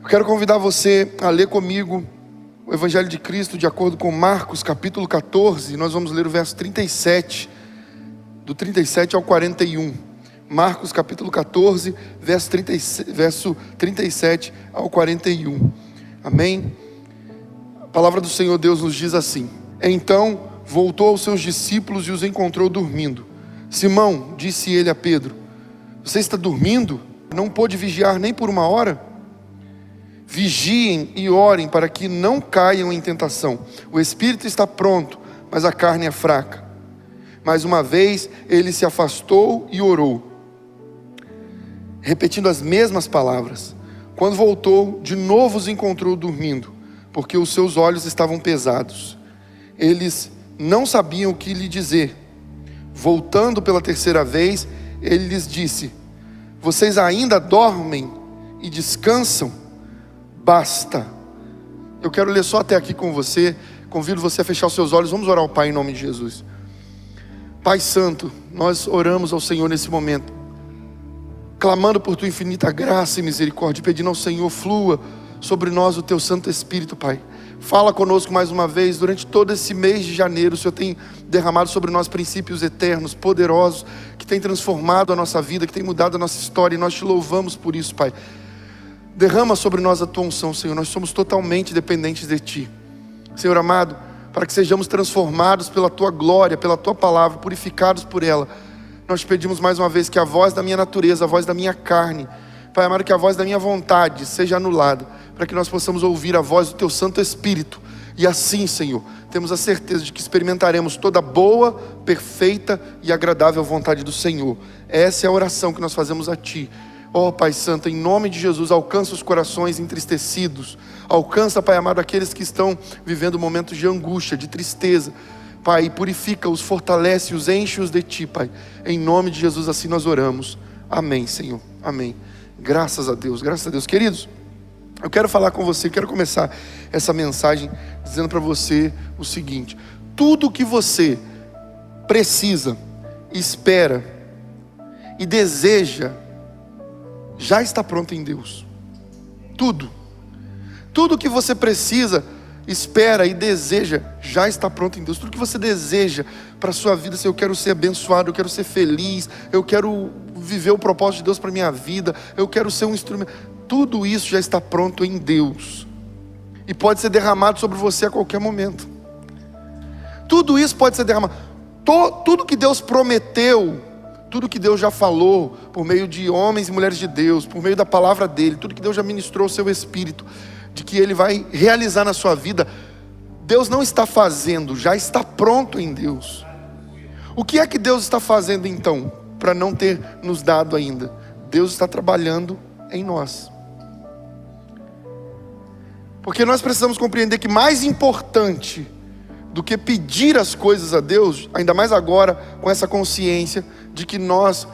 Eu quero convidar você a ler comigo o Evangelho de Cristo de acordo com Marcos capítulo 14. Nós vamos ler o verso 37, do 37 ao 41. Marcos capítulo 14, verso 37 ao 41. Amém? A palavra do Senhor Deus nos diz assim: Então voltou aos seus discípulos e os encontrou dormindo. Simão, disse ele a Pedro: Você está dormindo? Não pôde vigiar nem por uma hora? Vigiem e orem para que não caiam em tentação. O espírito está pronto, mas a carne é fraca. Mais uma vez ele se afastou e orou, repetindo as mesmas palavras. Quando voltou, de novo os encontrou dormindo, porque os seus olhos estavam pesados. Eles não sabiam o que lhe dizer. Voltando pela terceira vez, ele lhes disse: Vocês ainda dormem e descansam? Basta. Eu quero ler só até aqui com você. Convido você a fechar os seus olhos. Vamos orar ao Pai em nome de Jesus. Pai Santo, nós oramos ao Senhor nesse momento, clamando por tua infinita graça e misericórdia, pedindo ao Senhor: flua sobre nós o teu Santo Espírito, Pai. Fala conosco mais uma vez. Durante todo esse mês de janeiro, o Senhor tem derramado sobre nós princípios eternos, poderosos, que tem transformado a nossa vida, que tem mudado a nossa história, e nós te louvamos por isso, Pai. Derrama sobre nós a tua unção, Senhor. Nós somos totalmente dependentes de ti, Senhor amado, para que sejamos transformados pela tua glória, pela tua palavra, purificados por ela. Nós te pedimos mais uma vez que a voz da minha natureza, a voz da minha carne, Pai amado, que a voz da minha vontade seja anulada, para que nós possamos ouvir a voz do teu Santo Espírito. E assim, Senhor, temos a certeza de que experimentaremos toda boa, perfeita e agradável vontade do Senhor. Essa é a oração que nós fazemos a ti. Ó Pai Santo, em nome de Jesus, alcança os corações entristecidos. Alcança, Pai amado, aqueles que estão vivendo momentos de angústia, de tristeza. Pai, purifica-os, fortalece-os, enche-os de ti, Pai. Em nome de Jesus, assim nós oramos. Amém, Senhor. Amém. Graças a Deus, graças a Deus. Queridos, eu quero falar com você, quero começar essa mensagem dizendo para você o seguinte: tudo que você precisa, espera e deseja já está pronto em Deus. Tudo que você precisa, espera e deseja já está pronto em Deus. Tudo que você deseja para a sua vida, se eu quero ser abençoado, eu quero ser feliz, eu quero viver o propósito de Deus para a minha vida, eu quero ser um instrumento, tudo isso já está pronto em Deus e pode ser derramado sobre você a qualquer momento. Tudo isso pode ser derramado. Tudo que Deus prometeu, tudo que Deus já falou por meio de homens e mulheres de Deus, por meio da palavra dele, tudo que Deus já ministrou ao seu espírito, de que ele vai realizar na sua vida, Deus não está fazendo, já está pronto em Deus. O que é que Deus está fazendo então, para não ter nos dado ainda? Deus está trabalhando em nós. Porque nós precisamos compreender que mais importante do que pedir as coisas a Deus, ainda mais agora com essa consciência de que nós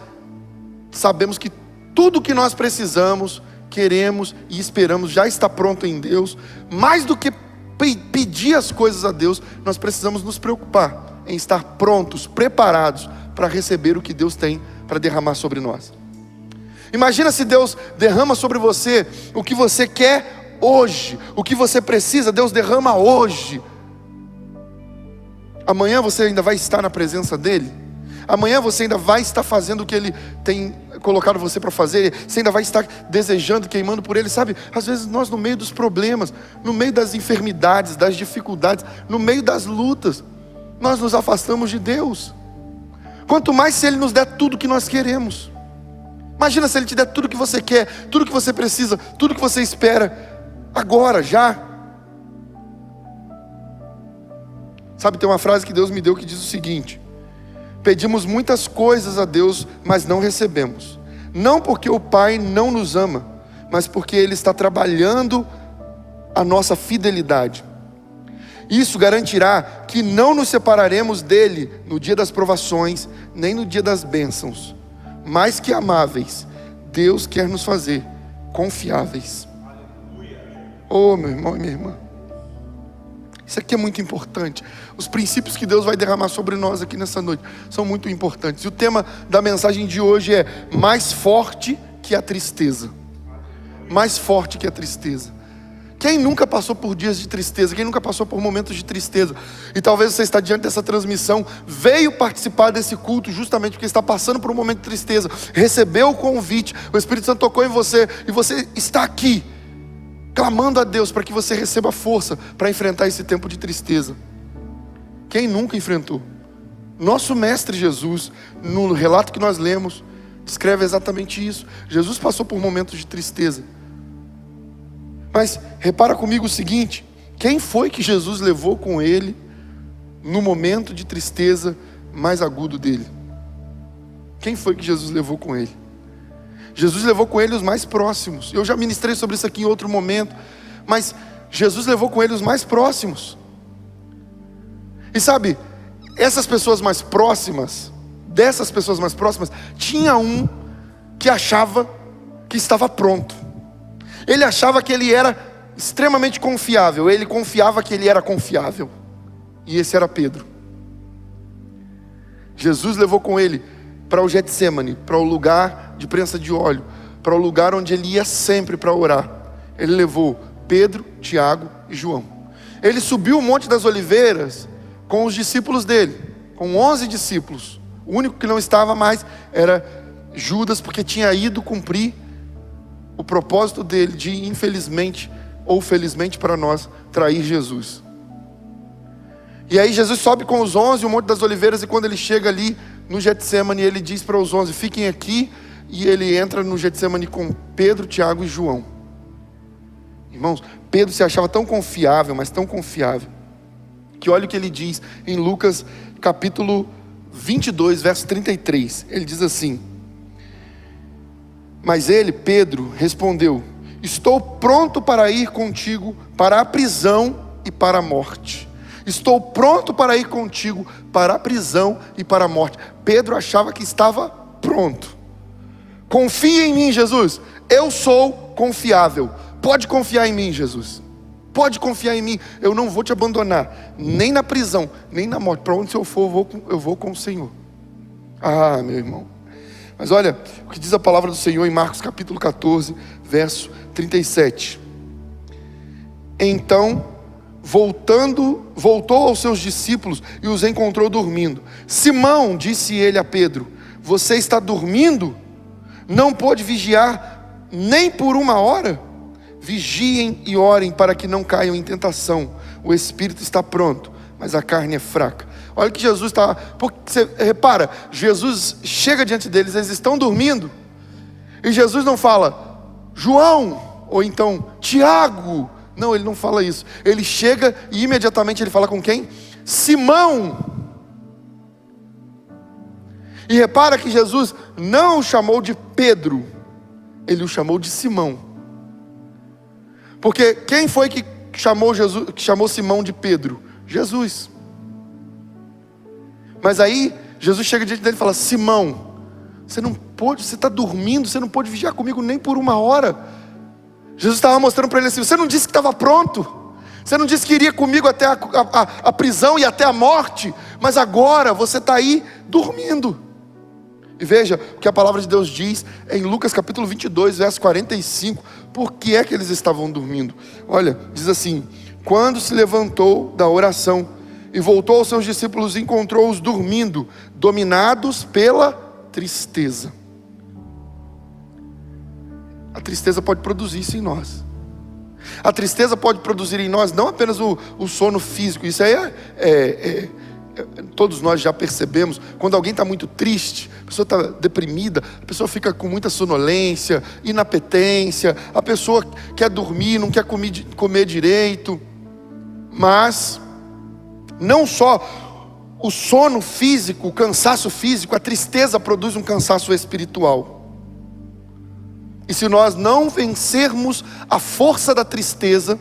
sabemos que tudo que nós precisamos, queremos e esperamos já está pronto em Deus. Mais do que pedir as coisas a Deus, nós precisamos nos preocupar em estar prontos, preparados para receber o que Deus tem para derramar sobre nós. Imagina se Deus derrama sobre você o que você quer hoje, o que você precisa, Deus derrama hoje. Amanhã você ainda vai estar na presença dele? Amanhã você ainda vai estar fazendo o que ele tem colocado você para fazer? Você ainda vai estar desejando, queimando por ele? Sabe, às vezes nós, no meio dos problemas, no meio das enfermidades, das dificuldades, no meio das lutas, nós nos afastamos de Deus. Quanto mais se ele nos der tudo que nós queremos. Imagina se ele te der tudo que você quer, tudo que você precisa, tudo que você espera, agora, já. Sabe, tem uma frase que Deus me deu que diz o seguinte: pedimos muitas coisas a Deus, mas não recebemos. Não porque o Pai não nos ama, mas porque Ele está trabalhando a nossa fidelidade. Isso garantirá que não nos separaremos dEle no dia das provações, nem no dia das bênçãos. Mais que amáveis, Deus quer nos fazer confiáveis. Oh, meu irmão e minha irmã, isso aqui é muito importante. Os princípios que Deus vai derramar sobre nós aqui nessa noite são muito importantes. E o tema da mensagem de hoje é: mais forte que a tristeza. mais forte que a tristeza. Quem nunca passou por dias de tristeza? Quem nunca passou por momentos de tristeza? E talvez você está diante dessa transmissão, veio participar desse culto justamente porque está passando por um momento de tristeza, recebeu o convite, o Espírito Santo tocou em você, e você está aqui, clamando a Deus para que você receba força para enfrentar esse tempo de tristeza. Quem nunca enfrentou? Nosso Mestre Jesus, no relato que nós lemos, descreve exatamente isso. Jesus passou por momentos de tristeza. Mas repara comigo o seguinte: quem foi que Jesus levou com ele no momento de tristeza mais agudo dele? Quem foi que Jesus levou com ele? Jesus levou com ele os mais próximos. Eu já ministrei sobre isso aqui em outro momento, mas Jesus levou com ele os mais próximos. E sabe, essas pessoas mais próximas, dessas pessoas mais próximas, tinha um que achava que estava pronto. Ele achava que ele era extremamente confiável. Ele confiava que ele era confiável. E esse era Pedro. Jesus levou com ele para o Getsemane, para o lugar de prensa de óleo, para o lugar onde ele ia sempre para orar. Ele levou Pedro, Tiago e João. Ele subiu o Monte das Oliveiras com os discípulos dele, com 11 discípulos. O único que não estava mais era Judas, porque tinha ido cumprir o propósito dele de, infelizmente ou felizmente para nós, trair Jesus. E aí Jesus sobe com os 11 o Monte das Oliveiras, e quando ele chega ali no Getsemane, ele diz para os 11, fiquem aqui, e ele entra no Getsemane com Pedro, Tiago e João. Irmãos, Pedro se achava tão confiável, mas tão confiável, que olha o que ele diz em Lucas capítulo 22, verso 33, ele diz assim: mas ele, Pedro, respondeu: estou pronto para ir contigo para a prisão e para a morte. Estou pronto para ir contigo para a prisão e para a morte. Pedro achava que estava pronto. Confia em mim, Jesus. Eu sou confiável. Pode confiar em mim, Jesus. Pode confiar em mim. Eu não vou te abandonar, nem na prisão, nem na morte. Para onde eu for, eu vou com o Senhor. Ah, meu irmão. Mas olha o que diz a palavra do Senhor em Marcos capítulo 14, verso 37. Então, voltou aos seus discípulos e os encontrou dormindo. Simão, disse ele a Pedro, você está dormindo? Não pôde vigiar nem por uma hora? Vigiem e orem para que não caiam em tentação. O espírito está pronto, mas a carne é fraca. Olha que Jesus está... Porque você repara, Jesus chega diante deles, eles estão dormindo, e Jesus não fala, João, ou então Tiago. Não, ele não fala isso. Ele chega e imediatamente ele fala com quem? Simão. E repara que Jesus não o chamou de Pedro, ele o chamou de Simão. Porque quem foi que chamou Simão de Pedro? Jesus. Mas aí, Jesus chega diante dele e fala, Simão, você está dormindo, você não pôde vigiar comigo nem por uma hora. Jesus estava mostrando para ele assim, você não disse que estava pronto, você não disse que iria comigo até a prisão e até a morte, mas agora você está aí dormindo. E veja o que a palavra de Deus diz em Lucas capítulo 22, verso 45, por que é que eles estavam dormindo? Olha, diz assim, quando se levantou da oração, e voltou aos seus discípulos e encontrou-os dormindo, dominados pela tristeza. A tristeza pode produzir isso em nós. A tristeza pode produzir em nós não apenas o sono físico. Isso aí todos nós já percebemos. Quando alguém está muito triste, a pessoa está deprimida, a pessoa fica com muita sonolência, inapetência, a pessoa quer dormir, não quer comer direito. Mas não só o sono físico, o cansaço físico, a tristeza produz um cansaço espiritual. E se nós não vencermos a força da tristeza,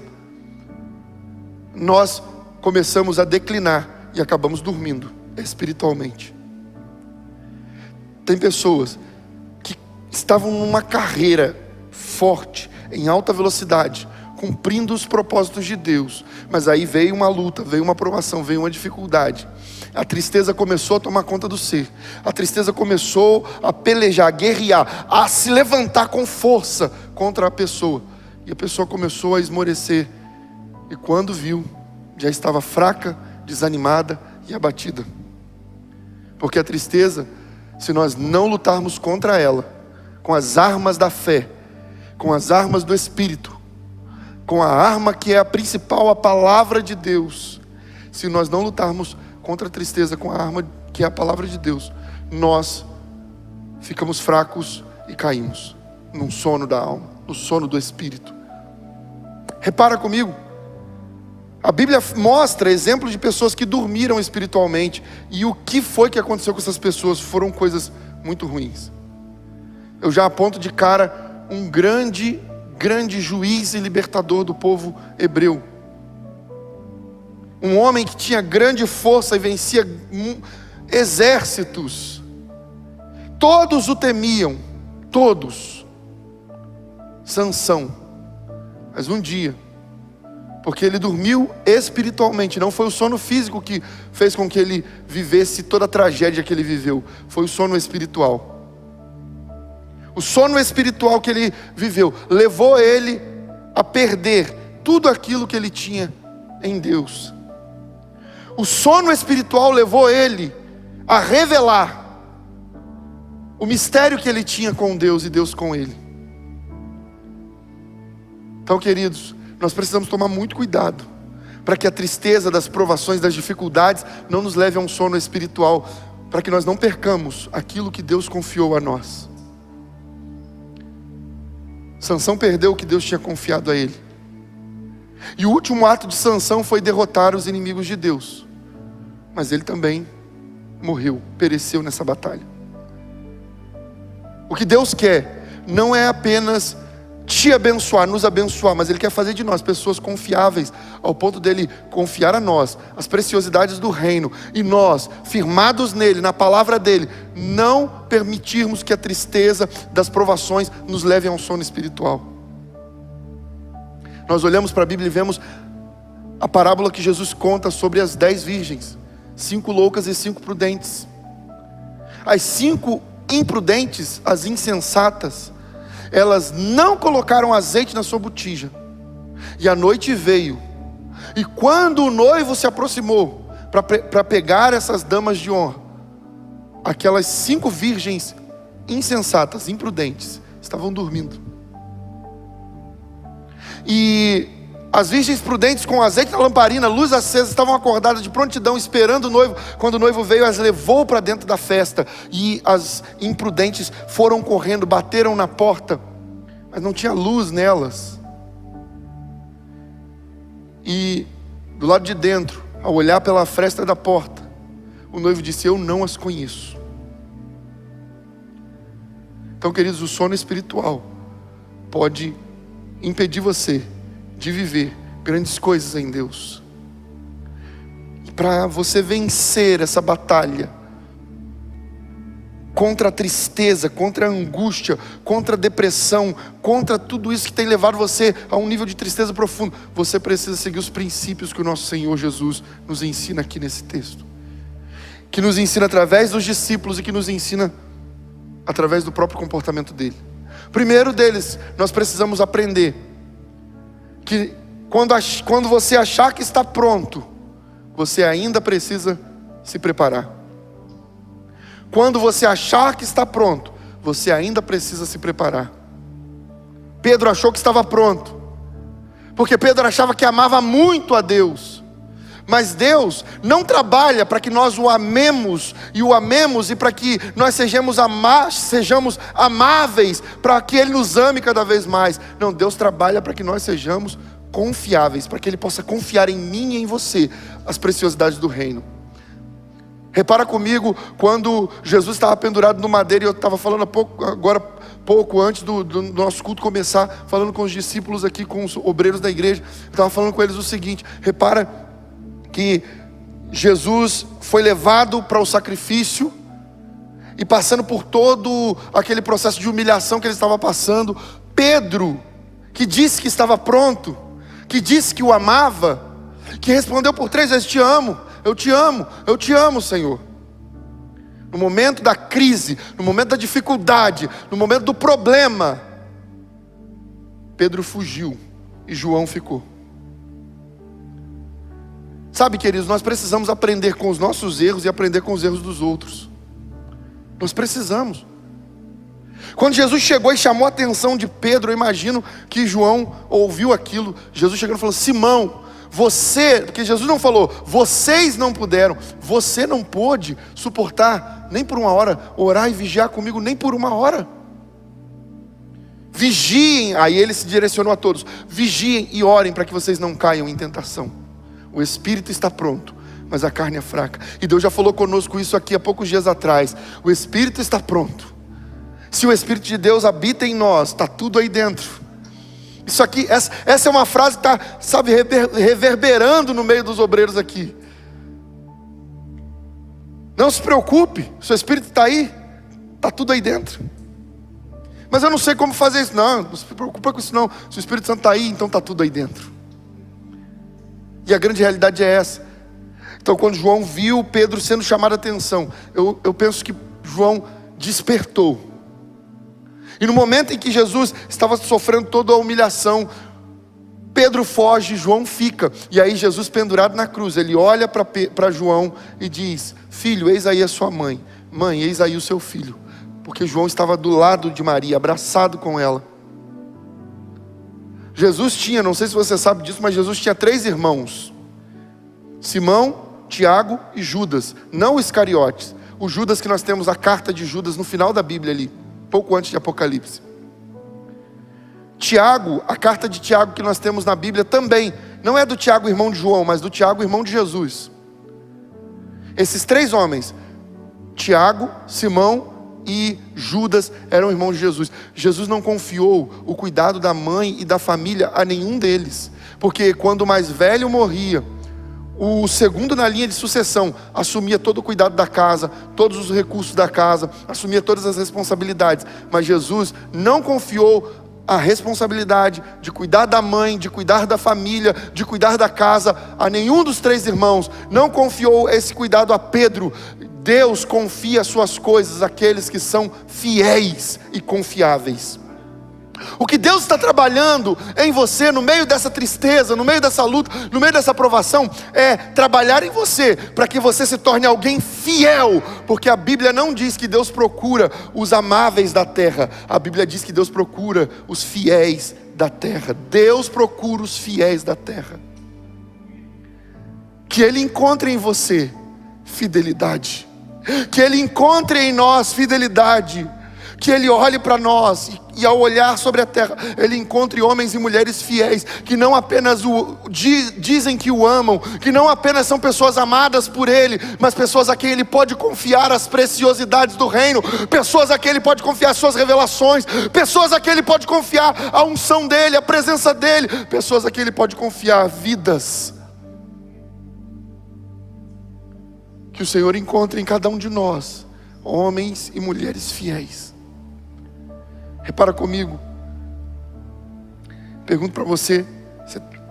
nós começamos a declinar e acabamos dormindo espiritualmente. Tem pessoas que estavam numa carreira forte, em alta velocidade, cumprindo os propósitos de Deus, mas aí veio uma luta, veio uma provação, veio uma dificuldade. A tristeza começou a tomar conta do ser. A tristeza começou a pelejar, a guerrear, a se levantar com força contra a pessoa. E a pessoa começou a esmorecer. E quando viu, já estava fraca, desanimada e abatida. Porque a tristeza, se nós não lutarmos contra ela, com as armas da fé, com as armas do Espírito, com a arma que é a principal, a palavra de Deus, se nós não lutarmos contra a tristeza com a arma que é a palavra de Deus, nós ficamos fracos e caímos num sono da alma, no sono do Espírito. Repara comigo, a Bíblia mostra exemplos de pessoas que dormiram espiritualmente. E o que foi que aconteceu com essas pessoas? Foram coisas muito ruins. Eu já aponto de cara um grande juiz e libertador do povo hebreu. Um homem que tinha grande força e vencia exércitos. Todos o temiam, todos. Sansão. Mas um dia, porque ele dormiu espiritualmente, não foi o sono físico que fez com que ele vivesse toda a tragédia que ele viveu, foi o sono espiritual. O sono espiritual que ele viveu levou ele a perder tudo aquilo que ele tinha em Deus. O sono espiritual levou ele a revelar o mistério que ele tinha com Deus e Deus com ele. Então, queridos, nós precisamos tomar muito cuidado para que a tristeza das provações, das dificuldades não nos leve a um sono espiritual, para que nós não percamos aquilo que Deus confiou a nós. Sansão perdeu o que Deus tinha confiado a ele. E o último ato de Sansão foi derrotar os inimigos de Deus. Mas ele também morreu, pereceu nessa batalha. O que Deus quer não é apenas te abençoar, nos abençoar, mas Ele quer fazer de nós pessoas confiáveis, ao ponto dele confiar a nós as preciosidades do reino, e nós, firmados nele, na palavra dele, não permitirmos que a tristeza das provações nos leve a um sono espiritual. Nós olhamos para a Bíblia e vemos a parábola que Jesus conta sobre as 10 virgens, 5 loucas e 5 prudentes. As 5 imprudentes, as insensatas, elas não colocaram azeite na sua botija. E a noite veio. E quando o noivo se aproximou para pegar essas damas de honra, aquelas 5 virgens insensatas, imprudentes, estavam dormindo. E as virgens prudentes, com azeite na lamparina, luz acesa, estavam acordadas de prontidão, esperando o noivo. Quando o noivo veio, as levou para dentro da festa. E as imprudentes foram correndo, bateram na porta, mas não tinha luz nelas. E do lado de dentro, ao olhar pela fresta da porta, o noivo disse: eu não as conheço. Então, queridos, o sono espiritual pode impedir você de viver grandes coisas em Deus. Para você vencer essa batalha contra a tristeza, contra a angústia, contra a depressão, contra tudo isso que tem levado você a um nível de tristeza profundo, você precisa seguir os princípios que o nosso Senhor Jesus nos ensina aqui nesse texto, que nos ensina através dos discípulos e que nos ensina através do próprio comportamento dele. Primeiro deles, nós precisamos aprender que quando você achar que está pronto, você ainda precisa se preparar. Quando você achar que está pronto, você ainda precisa se preparar. Pedro achou que estava pronto, porque Pedro achava que amava muito a Deus. Mas Deus não trabalha para que nós o amemos e para que nós sejamos amáveis, para que Ele nos ame cada vez mais. Não, Deus trabalha para que nós sejamos confiáveis, para que Ele possa confiar em mim e em você as preciosidades do reino. Repara comigo, quando Jesus estava pendurado no madeiro, e eu estava falando pouco antes do nosso culto começar, falando com os discípulos aqui, com os obreiros da igreja, eu estava falando com eles o seguinte: repara que Jesus foi levado para o sacrifício, e passando por todo aquele processo de humilhação que ele estava passando, Pedro, que disse que estava pronto, que disse que o amava, que respondeu por 3 vezes: te amo, eu te amo, eu te amo, Senhor. No momento da crise, no momento da dificuldade, no momento do problema, Pedro fugiu e João ficou. Sabe, queridos, nós precisamos aprender com os nossos erros e aprender com os erros dos outros. Nós precisamos. Quando Jesus chegou e chamou a atenção de Pedro, eu imagino que João ouviu aquilo. Jesus chegou e falou: Simão, você, porque Jesus não falou, vocês não puderam, você não pôde suportar nem por uma hora, orar e vigiar comigo nem por uma hora. Vigiem, aí ele se direcionou a todos: vigiem e orem para que vocês não caiam em tentação. O espírito está pronto, mas a carne é fraca. E Deus já falou conosco isso aqui há poucos dias atrás. O espírito está pronto. Se o Espírito de Deus habita em nós, está tudo aí dentro. Isso aqui, essa é uma frase que está, sabe, reverberando no meio dos obreiros aqui. Não se preocupe, se o Espírito está aí, está tudo aí dentro. Mas eu não sei como fazer isso. Não se preocupa com isso não. Se o Espírito Santo está aí, então está tudo aí dentro. E a grande realidade é essa. Então quando João viu Pedro sendo chamado a atenção, eu penso que João despertou. E no momento em que Jesus estava sofrendo toda a humilhação, Pedro foge, João fica. E aí Jesus pendurado na cruz, ele olha para João e diz: filho, eis aí a sua mãe. Mãe, eis aí o seu filho. Porque João estava do lado de Maria, abraçado com ela. Jesus tinha, não sei se você sabe disso, mas Jesus tinha 3 irmãos: Simão, Tiago e Judas. Não Iscariotes. O Judas que nós temos a carta de Judas no final da Bíblia ali, pouco antes de Apocalipse. Tiago, a carta de Tiago que nós temos na Bíblia também, não é do Tiago irmão de João, mas do Tiago irmão de Jesus. Esses 3 homens, Tiago, Simão e Judas, eram irmãos de Jesus. Jesus não confiou o cuidado da mãe e da família a nenhum deles, porque quando o mais velho morria, o segundo na linha de sucessão assumia todo o cuidado da casa, todos os recursos da casa, assumia todas as responsabilidades. Mas Jesus não confiou a responsabilidade de cuidar da mãe, de cuidar da família, de cuidar da casa a nenhum dos 3 irmãos. Não confiou esse cuidado a Pedro. Deus confia as suas coisas àqueles que são fiéis e confiáveis. O que Deus está trabalhando em você, no meio dessa tristeza, no meio dessa luta, no meio dessa provação, é trabalhar em você, para que você se torne alguém fiel. Porque a Bíblia não diz que Deus procura os amáveis da terra. A Bíblia diz que Deus procura os fiéis da terra. Deus procura os fiéis da terra. Que Ele encontre em você fidelidade. Que Ele encontre em nós fidelidade. Que Ele olhe para nós e ao olhar sobre a terra, Ele encontre homens e mulheres fiéis, que não apenas dizem que o amam, que não apenas são pessoas amadas por Ele, mas pessoas a quem Ele pode confiar as preciosidades do reino, pessoas a quem Ele pode confiar as suas revelações, pessoas a quem Ele pode confiar a unção dEle, a presença dEle, pessoas a quem Ele pode confiar vidas. Que o Senhor encontre em cada um de nós homens e mulheres fiéis. Repara comigo. Pergunto para você: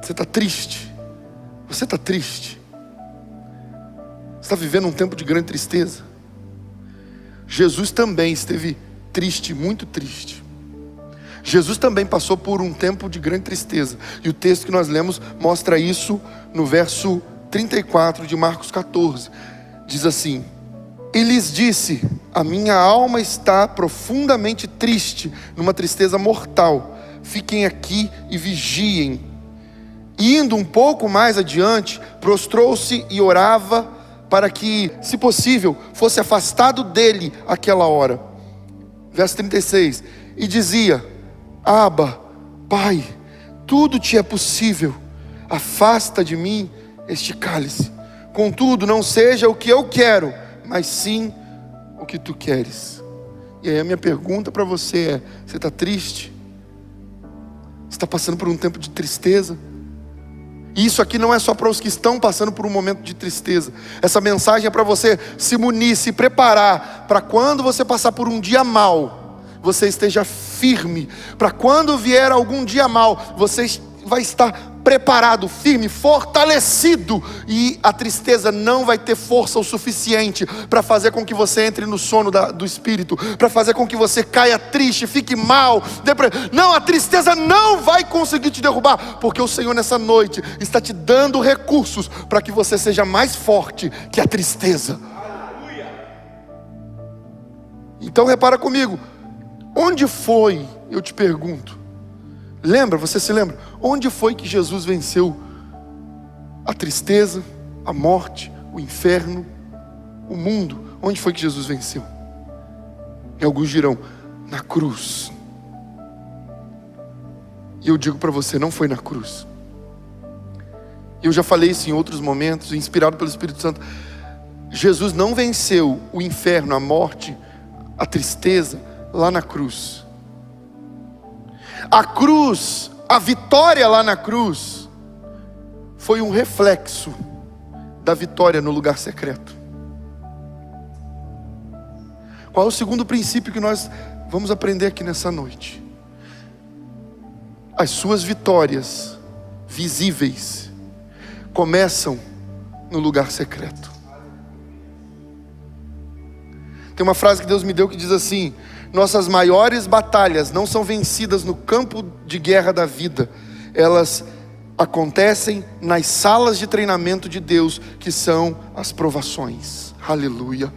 você está triste? Você está triste? Você está vivendo um tempo de grande tristeza? Jesus também esteve triste, muito triste. Jesus também passou por um tempo de grande tristeza. E o texto que nós lemos mostra isso no verso 34 de Marcos 14. Diz assim: e lhes disse: a minha alma está profundamente triste, numa tristeza mortal. Fiquem aqui e vigiem. Indo um pouco mais adiante, prostrou-se e orava para que, se possível, fosse afastado dele aquela hora. Verso 36. E dizia: Abba, Pai, tudo te é possível. Afasta de mim este cálice. Contudo, não seja o que eu quero, mas sim o que tu queres. E aí a minha pergunta para você é: você está triste? Você está passando por um tempo de tristeza? E isso aqui não é só para os que estão passando por um momento de tristeza. Essa mensagem é para você se munir, se preparar, para quando você passar por um dia mau, você esteja firme. Para quando vier algum dia mau, você vai estar preparado, firme, fortalecido, e a tristeza não vai ter força o suficiente para fazer com que você entre no sono do Espírito, para fazer com que você caia triste, fique mal, não, a tristeza não vai conseguir te derrubar, porque o Senhor nessa noite está te dando recursos para que você seja mais forte que a tristeza. Então repara comigo, onde foi, eu te pergunto, lembra, você se lembra? Onde foi que Jesus venceu a tristeza, a morte, o inferno, o mundo? Onde foi que Jesus venceu? E alguns dirão, na cruz. E eu digo para você, não foi na cruz. Eu já falei isso em outros momentos, inspirado pelo Espírito Santo. Jesus não venceu o inferno, a morte, a tristeza, lá na cruz. A cruz, a vitória lá na cruz, foi um reflexo da vitória no lugar secreto. Qual é o segundo princípio que nós vamos aprender aqui nessa noite? As suas vitórias visíveis começam no lugar secreto. Tem uma frase que Deus me deu que diz assim: nossas maiores batalhas não são vencidas no campo de guerra da vida, elas acontecem nas salas de treinamento de Deus, que são as provações. Aleluia.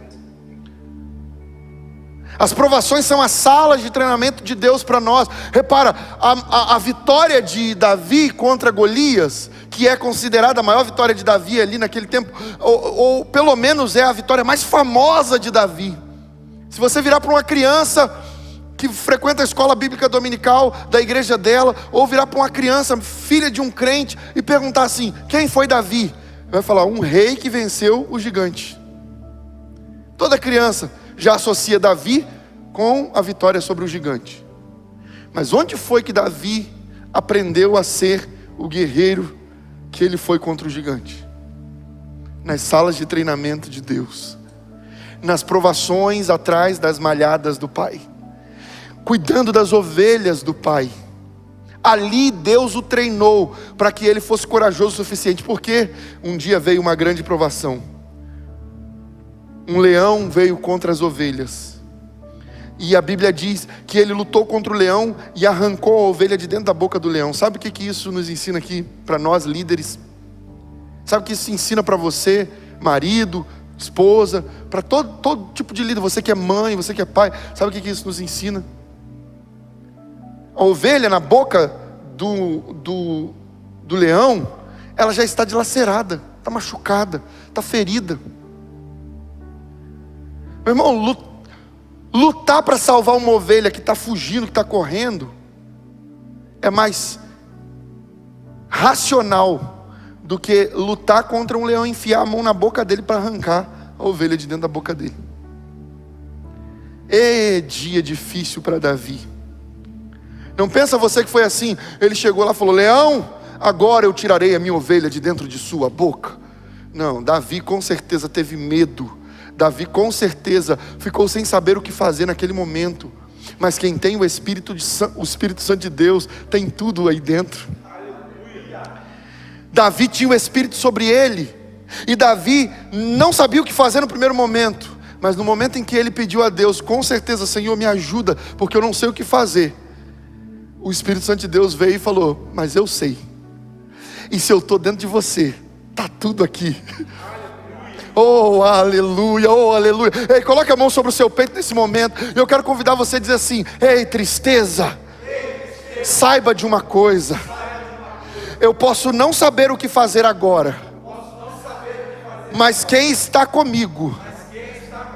As provações são as salas de treinamento de Deus para nós. Repara, a vitória de Davi contra Golias, que é considerada a maior vitória de Davi ali naquele tempo, ou pelo menos é a vitória mais famosa de Davi. Se você virar para uma criança que frequenta a escola bíblica dominical da igreja dela, ou virar para uma criança, filha de um crente, e perguntar assim: quem foi Davi? Vai falar: um rei que venceu o gigante. Toda criança já associa Davi com a vitória sobre o gigante. Mas onde foi que Davi aprendeu a ser o guerreiro que ele foi contra o gigante? Nas salas de treinamento de Deus, nas provações atrás das malhadas do pai, cuidando das ovelhas do pai. Ali Deus o treinou para que ele fosse corajoso o suficiente, porque um dia veio uma grande provação. Um leão veio contra as ovelhas, e a Bíblia diz que ele lutou contra o leão e arrancou a ovelha de dentro da boca do leão. Sabe o que isso nos ensina aqui, para nós líderes? Sabe o que isso ensina para você, marido, esposa, para todo tipo de líder, você que é mãe, você que é pai? Sabe o que isso nos ensina? A ovelha na boca do leão, ela já está dilacerada, está machucada, está ferida. Meu irmão, lutar para salvar uma ovelha que está fugindo, que está correndo, é mais racional do que lutar contra um leão e enfiar a mão na boca dele para arrancar a ovelha de dentro da boca dele. É dia difícil para Davi. Não pensa você que foi assim. Ele chegou lá e falou: leão, agora eu tirarei a minha ovelha de dentro de sua boca. Não, Davi com certeza teve medo. Davi com certeza ficou sem saber o que fazer naquele momento. Mas quem tem o Espírito Santo de Deus tem tudo aí dentro. Davi tinha o Espírito sobre ele, e Davi não sabia o que fazer no primeiro momento, mas no momento em que ele pediu a Deus, com certeza: Senhor, me ajuda, porque eu não sei o que fazer. O Espírito Santo de Deus veio e falou: mas eu sei, e se eu estou dentro de você, está tudo aqui. Oh, aleluia, oh, aleluia. Ei, coloque a mão sobre o seu peito nesse momento. Eu quero convidar você a dizer assim: ei, tristeza, saiba de uma coisa. Eu posso não saber o que fazer agora, mas quem está comigo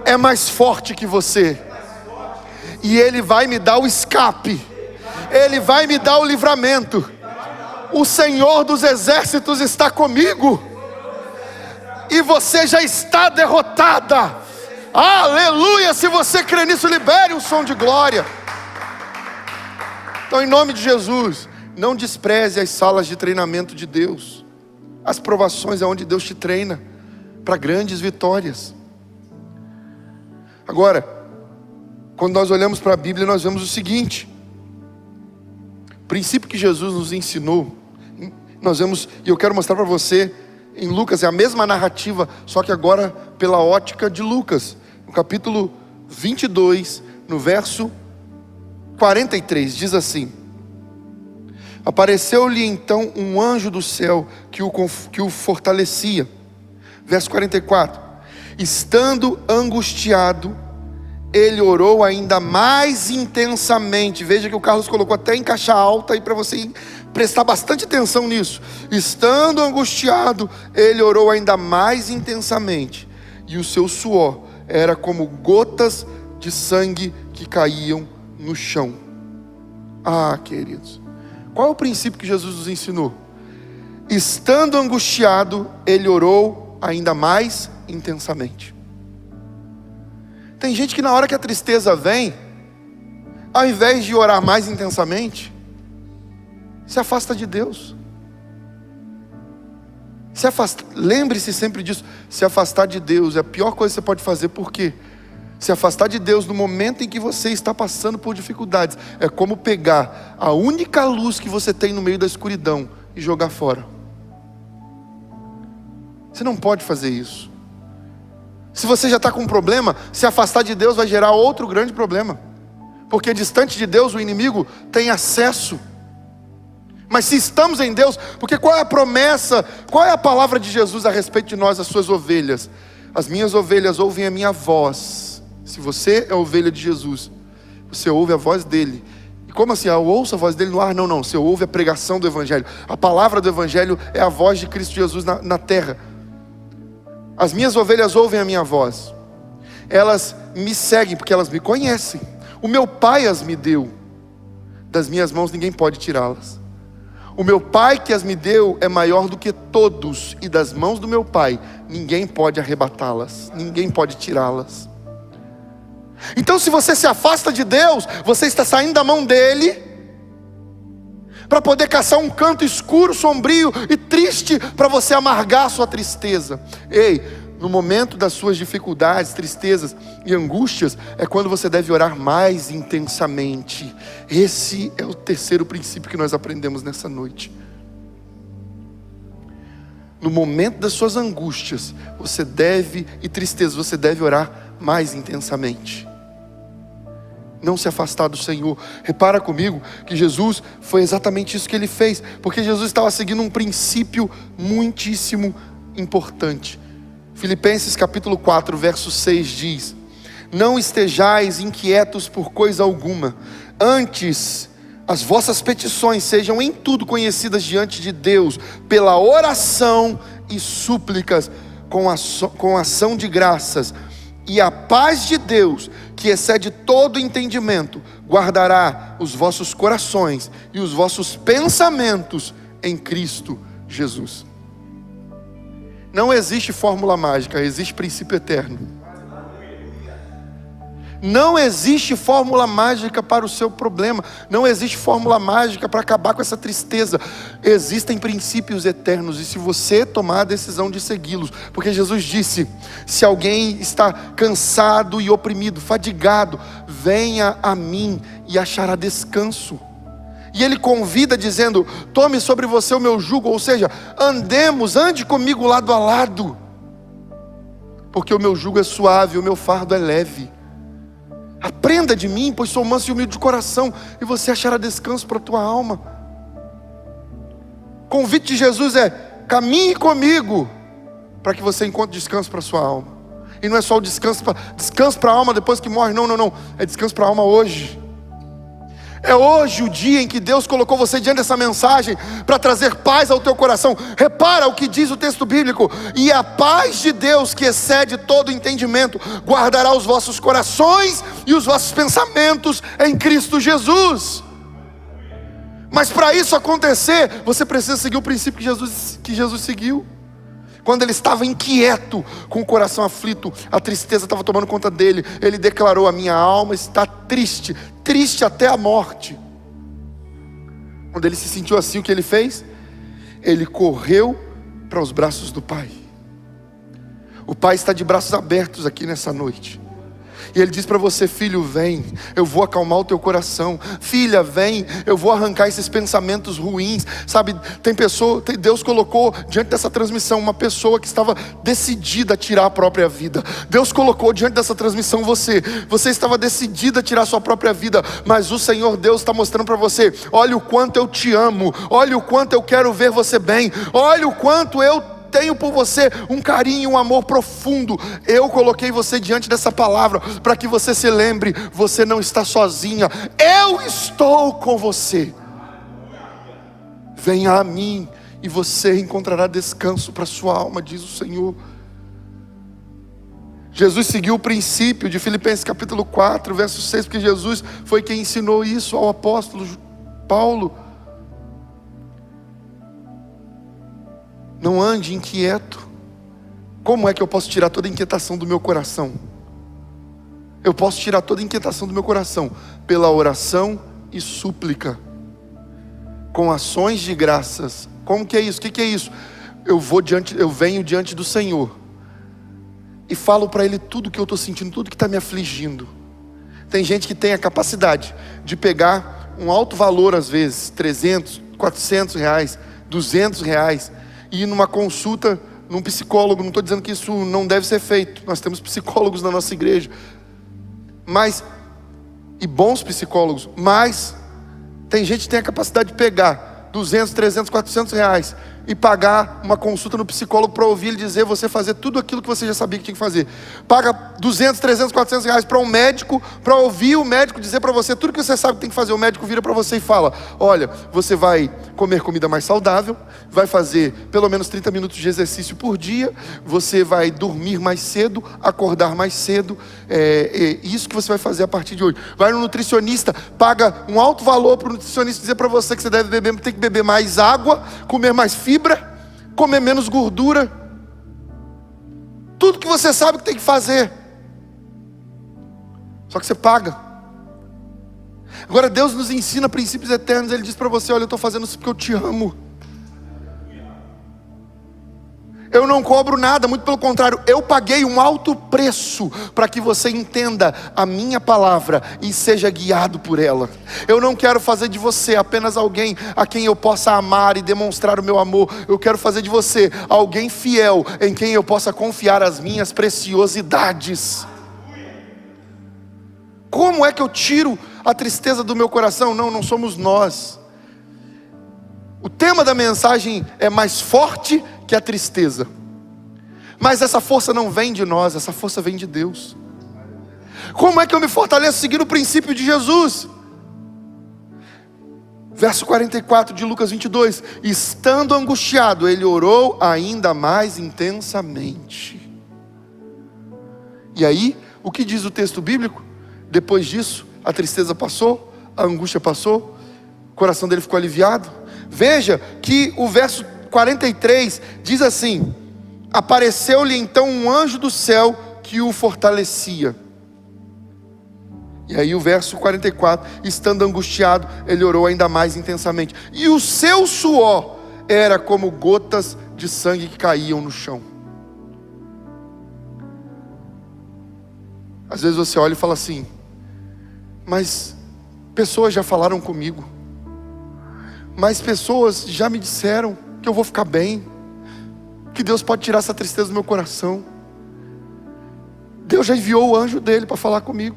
é mais forte que você. E Ele vai me dar o escape, Ele vai me dar o livramento. O Senhor dos exércitos está comigo, e você já está derrotada. Aleluia! Se você crê nisso, libere um som de glória. Então, em nome de Jesus, não despreze as salas de treinamento de Deus. As provações é onde Deus te treina para grandes vitórias. Agora, quando nós olhamos para a Bíblia, nós vemos o seguinte: o princípio que Jesus nos ensinou, Nós vemos, e eu quero mostrar para você, em Lucas, é a mesma narrativa, só que agora pela ótica de Lucas. No capítulo 22, no verso 43, diz assim: apareceu-lhe então um anjo do céu que o fortalecia. Verso 44, estando angustiado, ele orou ainda mais intensamente. Veja que o Carlos colocou até em caixa alta aí para você prestar bastante atenção nisso. Estando angustiado, ele orou ainda mais intensamente, e o seu suor era como gotas de sangue que caíam no chão. Ah, queridos, qual é o princípio que Jesus nos ensinou? Estando angustiado, ele orou ainda mais intensamente. Tem gente que na hora que a tristeza vem, ao invés de orar mais intensamente, se afasta de Deus. Lembre-se sempre disso. Se afastar de Deus é a pior coisa que você pode fazer. Por quê? Se afastar de Deus no momento em que você está passando por dificuldades é como pegar a única luz que você tem no meio da escuridão e jogar fora. Você não pode fazer isso. Se você já está com um problema, se afastar de Deus vai gerar outro grande problema. Porque distante de Deus o inimigo tem acesso. Mas se estamos em Deus, porque qual é a promessa, qual é a palavra de Jesus a respeito de nós, as suas ovelhas? As minhas ovelhas ouvem a minha voz. Se você é ovelha de Jesus, você ouve a voz dele. E como assim? Eu ouço a voz dele no ar? Não, não. Você ouve a pregação do Evangelho. A palavra do Evangelho é a voz de Cristo Jesus na terra. As minhas ovelhas ouvem a minha voz. Elas me seguem porque elas me conhecem. O meu Pai as me deu. Das minhas mãos ninguém pode tirá-las. O meu Pai que as me deu é maior do que todos. E das mãos do meu Pai ninguém pode arrebatá-las. Ninguém pode tirá-las. Então se você se afasta de Deus, você está saindo da mão dele para poder caçar um canto escuro, sombrio e triste, para você amargar a sua tristeza. Ei, no momento das suas dificuldades, tristezas e angústias, é quando você deve orar mais intensamente. Esse é o terceiro princípio que nós aprendemos nessa noite. No momento das suas angústias, e tristeza, você deve orar mais intensamente. Não se afastar do Senhor. Repara comigo que Jesus foi exatamente isso que ele fez, porque Jesus estava seguindo um princípio muitíssimo importante. Filipenses capítulo 4, verso 6 diz: não estejais inquietos por coisa alguma, antes as vossas petições sejam em tudo conhecidas diante de Deus, pela oração e súplicas, com ação de graças. E a paz de Deus, que excede todo entendimento, guardará os vossos corações e os vossos pensamentos em Cristo Jesus. Não existe fórmula mágica, existe princípio eterno. Não existe fórmula mágica para o seu problema. Não existe fórmula mágica para acabar com essa tristeza. Existem princípios eternos, e se você tomar a decisão de segui-los, porque Jesus disse: se alguém está cansado e oprimido, fadigado, venha a mim e achará descanso. E ele convida dizendo: tome sobre você o meu jugo, ou seja, ande comigo lado a lado, porque o meu jugo é suave, o meu fardo é leve. Aprenda de mim, pois sou manso e humilde de coração, e você achará descanso para a tua alma. O convite de Jesus é: caminhe comigo, para que você encontre descanso para a sua alma. E não é só o descanso para a alma depois que morre, não, é descanso para a alma hoje. É hoje o dia em que Deus colocou você diante dessa mensagem para trazer paz ao teu coração. Repara o que diz o texto bíblico: e a paz de Deus, que excede todo entendimento, guardará os vossos corações e os vossos pensamentos em Cristo Jesus. Mas para isso acontecer, você precisa seguir o princípio que Jesus seguiu. Quando ele estava inquieto, com o coração aflito, a tristeza estava tomando conta dele, ele declarou: a minha alma está triste, triste até a morte. Quando ele se sentiu assim, o que ele fez? Ele correu para os braços do Pai. O Pai está de braços abertos aqui nessa noite. E Ele diz para você: filho, vem, eu vou acalmar o teu coração. Filha, vem, eu vou arrancar esses pensamentos ruins. Sabe, Deus colocou diante dessa transmissão uma pessoa que estava decidida a tirar a própria vida. Deus colocou diante dessa transmissão você estava decidida a tirar a sua própria vida, mas o Senhor Deus está mostrando para você: olha o quanto eu te amo, olha o quanto eu quero ver você bem, olha o quanto eu tenho por você um carinho, um amor profundo. Eu coloquei você diante dessa palavra para que você se lembre: você não está sozinha, eu estou com você. Venha a mim e você encontrará descanso para sua alma, diz o Senhor. Jesus seguiu o princípio de Filipenses capítulo 4, verso 6, porque Jesus foi quem ensinou isso ao apóstolo Paulo. Não ande inquieto. Como é que eu posso tirar toda a inquietação do meu coração? Eu posso tirar toda a inquietação do meu coração pela oração e súplica, com ações de graças. Como que é isso? O que é isso? Eu venho diante do Senhor e falo para Ele tudo que eu estou sentindo, tudo que está me afligindo. Tem gente que tem a capacidade de pegar um alto valor, às vezes 300, 400 reais, 200 reais, e ir numa consulta num psicólogo. Não estou dizendo que isso não deve ser feito, nós temos psicólogos na nossa igreja, e bons psicólogos, mas tem gente que tem a capacidade de pegar 200, 300, 400 reais e pagar uma consulta no psicólogo para ouvir ele dizer, você fazer tudo aquilo que você já sabia que tinha que fazer. Paga 200, 300, 400 reais para um médico, para ouvir o médico dizer para você tudo que você sabe que tem que fazer. O médico vira para você e fala: olha, você vai comer comida mais saudável, vai fazer pelo menos 30 minutos de exercício por dia, você vai dormir mais cedo, acordar mais cedo, isso que você vai fazer a partir de hoje. Vai no nutricionista, paga um alto valor para o nutricionista dizer para você que você deve beber, tem que beber mais água, comer mais fibra, comer menos gordura. Tudo que você sabe que tem que fazer, só que você paga. Agora Deus nos ensina princípios eternos. Ele diz para você: olha, eu estou fazendo isso porque eu te amo. Eu não cobro nada, muito pelo contrário, eu paguei um alto preço para que você entenda a minha palavra e seja guiado por ela. Eu não quero fazer de você apenas alguém a quem eu possa amar e demonstrar o meu amor. Eu quero fazer de você alguém fiel, em quem eu possa confiar as minhas preciosidades. Como é que eu tiro a tristeza do meu coração? Não somos nós. O tema da mensagem é mais forte que a tristeza, mas essa força não vem de nós, essa força vem de Deus. Como é que eu me fortaleço seguindo o princípio de Jesus? Verso 44 de Lucas 22: estando angustiado, ele orou ainda mais intensamente. E aí, o que diz o texto bíblico? Depois disso, a tristeza passou, a angústia passou, o coração dele ficou aliviado. Veja que o verso 43 diz assim: apareceu-lhe então um anjo do céu que o fortalecia. E aí o verso 44: estando angustiado, ele orou ainda mais intensamente, e o seu suor era como gotas de sangue que caíam no chão. Às vezes você olha e fala assim: mas pessoas já falaram comigo, mas pessoas já me disseram que eu vou ficar bem, que Deus pode tirar essa tristeza do meu coração. Deus já enviou o anjo dele para falar comigo,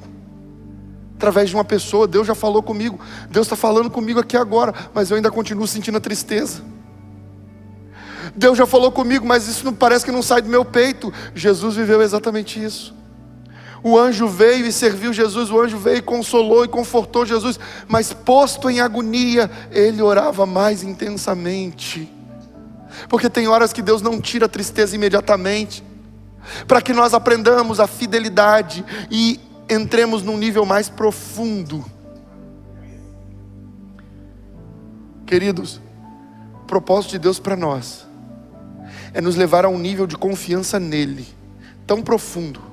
através de uma pessoa. Deus já falou comigo, Deus está falando comigo aqui agora, mas eu ainda continuo sentindo a tristeza. Deus já falou comigo, mas isso não parece que não sai do meu peito. Jesus viveu exatamente isso. O anjo veio e serviu Jesus, o anjo veio e consolou e confortou Jesus, mas posto em agonia, ele orava mais intensamente. Porque tem horas que Deus não tira a tristeza imediatamente, para que nós aprendamos a fidelidade e entremos num nível mais profundo. Queridos, o propósito de Deus para nós é nos levar a um nível de confiança nele tão profundo,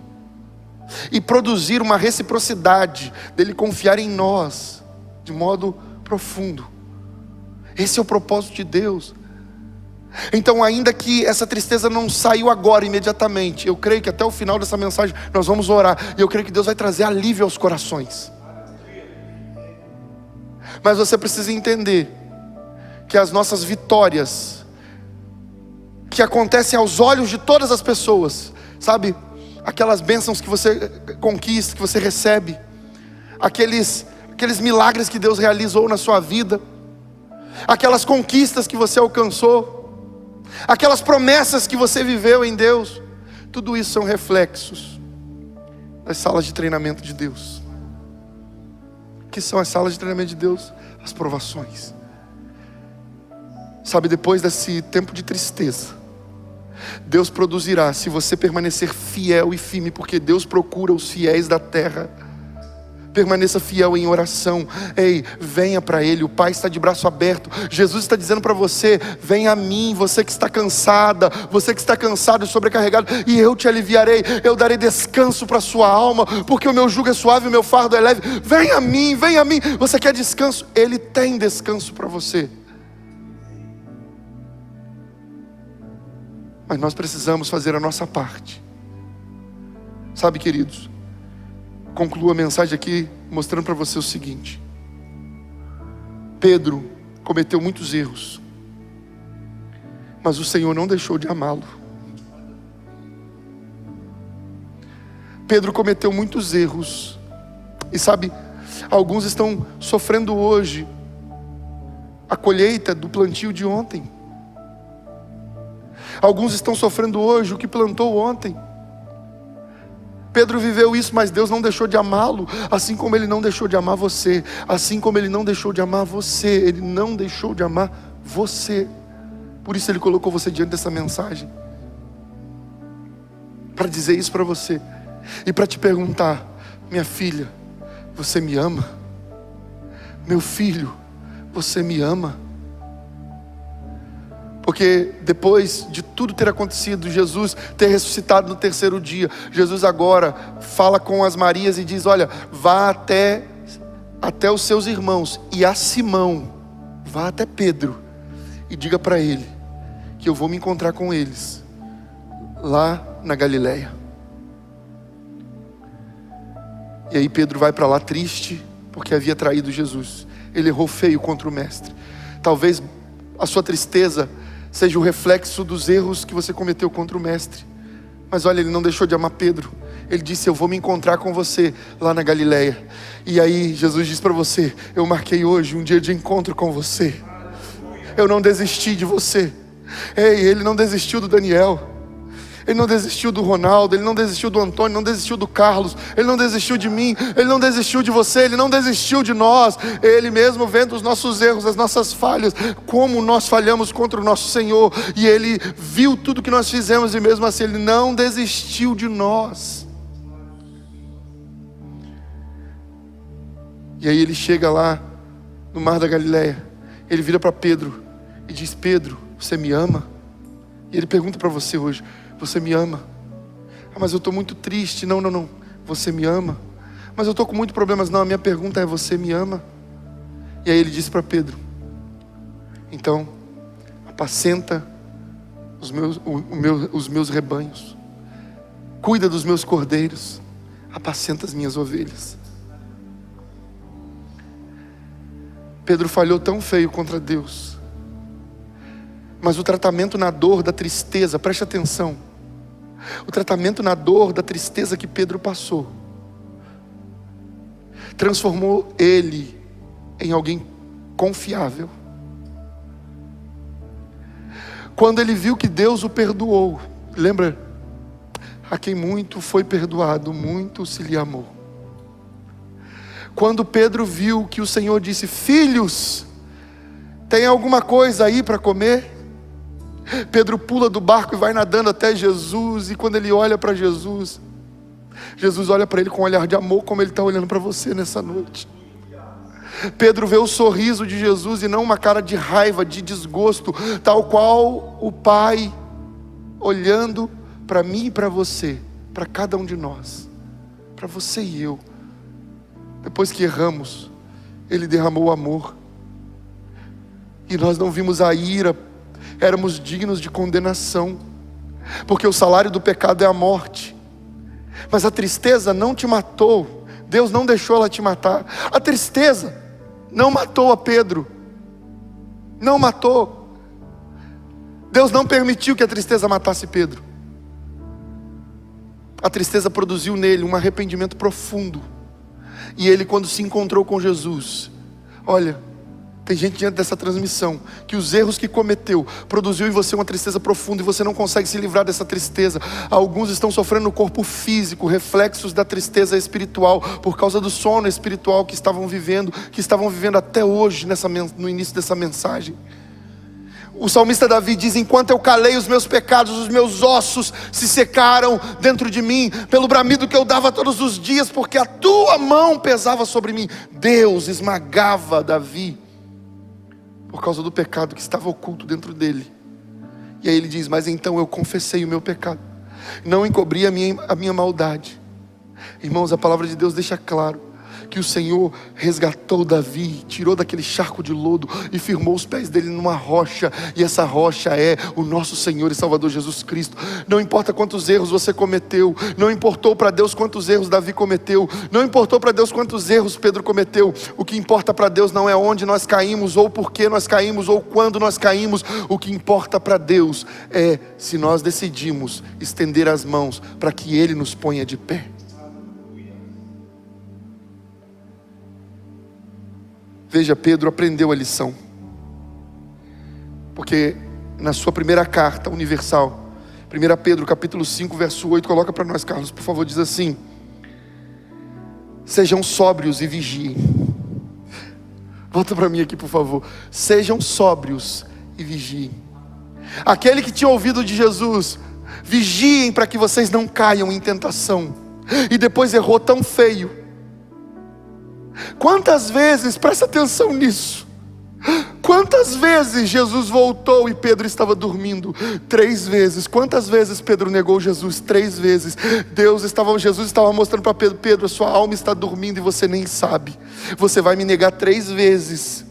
e produzir uma reciprocidade dele confiar em nós de modo profundo. Esse é o propósito de Deus. Então, ainda que essa tristeza não saiu agora, imediatamente, eu creio que até o final dessa mensagem nós vamos orar, e eu creio que Deus vai trazer alívio aos corações. Mas você precisa entender que as nossas vitórias, que acontecem aos olhos de todas as pessoas, sabe, aquelas bênçãos que você conquista, que você recebe, aqueles milagres que Deus realizou na sua vida, aquelas conquistas que você alcançou, aquelas promessas que você viveu em Deus, tudo isso são reflexos das salas de treinamento de Deus. O que são as salas de treinamento de Deus? As provações. Sabe, depois desse tempo de tristeza, Deus produzirá, se você permanecer fiel e firme, porque Deus procura os fiéis da terra. Permaneça fiel em oração. Ei, venha para Ele, o Pai está de braço aberto. Jesus está dizendo para você: venha a mim, você que está cansada, você que está cansado e sobrecarregado, e eu te aliviarei, eu darei descanso para a sua alma, porque o meu jugo é suave e o meu fardo é leve. Venha a mim, venha a mim. Você quer descanso? Ele tem descanso para você. Mas nós precisamos fazer a nossa parte. Sabe, queridos, concluo a mensagem aqui mostrando para você o seguinte: Pedro cometeu muitos erros, mas o Senhor não deixou de amá-lo. Pedro cometeu muitos erros, e sabe, alguns estão sofrendo hoje a colheita do plantio de ontem. Alguns estão sofrendo hoje o que plantou ontem. Pedro viveu isso, mas Deus não deixou de amá-lo, assim como Ele não deixou de amar você, assim como Ele não deixou de amar você, Ele não deixou de amar você. Por isso Ele colocou você diante dessa mensagem, para dizer isso para você, e para te perguntar: minha filha, você me ama? Meu filho, você me ama? Porque depois de tudo ter acontecido, Jesus ter ressuscitado no terceiro dia, Jesus agora fala com as Marias e diz: olha, vá até os seus irmãos, e a Simão, vá até Pedro e diga para ele que eu vou me encontrar com eles lá na Galileia. E aí Pedro vai para lá triste, porque havia traído Jesus. Ele errou feio contra o mestre. Talvez a sua tristeza seja o reflexo dos erros que você cometeu contra o mestre. Mas olha, ele não deixou de amar Pedro. Ele disse: eu vou me encontrar com você lá na Galileia. E aí Jesus diz para você: eu marquei hoje um dia de encontro com você. Eu não desisti de você. Ei, ele não desistiu do Daniel, ele não desistiu do Ronaldo, ele não desistiu do Antônio, não desistiu do Carlos, ele não desistiu de mim, ele não desistiu de você, ele não desistiu de nós. Ele mesmo vendo os nossos erros, as nossas falhas, como nós falhamos contra o nosso Senhor, e Ele viu tudo que nós fizemos, e mesmo assim Ele não desistiu de nós. E aí Ele chega lá no Mar da Galileia, Ele vira para Pedro e diz: Pedro, você me ama? E Ele pergunta para você hoje: você me ama? Ah, mas eu estou muito triste. Não. Você me ama? Mas eu estou com muitos problemas. Não, a minha pergunta é: você me ama? E aí ele disse para Pedro: então, apacenta os meus rebanhos, cuida dos meus cordeiros, apacenta as minhas ovelhas. Pedro falhou tão feio contra Deus, mas o tratamento na dor da tristeza, preste atenção, o tratamento na dor da tristeza que Pedro passou, transformou ele em alguém confiável. Quando ele viu que Deus o perdoou, lembra? A quem muito foi perdoado, muito se lhe amou. Quando Pedro viu que o Senhor disse: filhos, tem alguma coisa aí para comer? Pedro pula do barco e vai nadando até Jesus, e quando ele olha para Jesus, Jesus olha para ele com um olhar de amor, como ele está olhando para você nessa noite. Pedro vê o sorriso de Jesus e não uma cara de raiva, de desgosto, tal qual o Pai olhando para mim e para você, para cada um de nós, para você e eu. Depois que erramos, Ele derramou o amor, e nós não vimos a ira éramos dignos de condenação, porque o salário do pecado é a morte. Mas a tristeza não te matou, Deus não deixou ela te matar. A tristeza não matou a Pedro, não matou. Deus não permitiu que a tristeza matasse Pedro. A tristeza produziu nele um arrependimento profundo. E ele, quando se encontrou com Jesus, olha, tem gente diante dessa transmissão que os erros que cometeu produziu em você uma tristeza profunda, e você não consegue se livrar dessa tristeza. Alguns estão sofrendo no corpo físico reflexos da tristeza espiritual, por causa do sono espiritual que estavam vivendo até hoje, no início dessa mensagem. O salmista Davi diz: enquanto eu calei os meus pecados, os meus ossos se secaram dentro de mim, pelo bramido que eu dava todos os dias, porque a tua mão pesava sobre mim. Deus esmagava Davi por causa do pecado que estava oculto dentro dele. E aí ele diz: mas então eu confessei o meu pecado, não encobri a minha maldade. Irmãos, a palavra de Deus deixa claro que o Senhor resgatou Davi, tirou daquele charco de lodo e firmou os pés dele numa rocha, e essa rocha é o nosso Senhor e Salvador Jesus Cristo. Não importa quantos erros você cometeu, não importou para Deus quantos erros Davi cometeu, não importou para Deus quantos erros Pedro cometeu. O que importa para Deus não é onde nós caímos, ou por que nós caímos, ou quando nós caímos. O que importa para Deus é se nós decidimos estender as mãos para que Ele nos ponha de pé. Veja, Pedro aprendeu a lição, porque na sua primeira carta universal, 1 Pedro capítulo 5 verso 8, coloca para nós, Carlos, por favor, diz assim: sejam sóbrios e vigiem. Volta para mim aqui, por favor. Sejam sóbrios e vigiem. Aquele que tinha ouvido de Jesus: vigiem para que vocês não caiam em tentação, e depois errou tão feio. Quantas vezes, presta atenção nisso, quantas vezes Jesus voltou e Pedro estava dormindo? 3 vezes. Quantas vezes Pedro negou Jesus? 3 vezes. Jesus estava mostrando para Pedro: Pedro, a sua alma está dormindo e você nem sabe. Você vai me negar 3 vezes.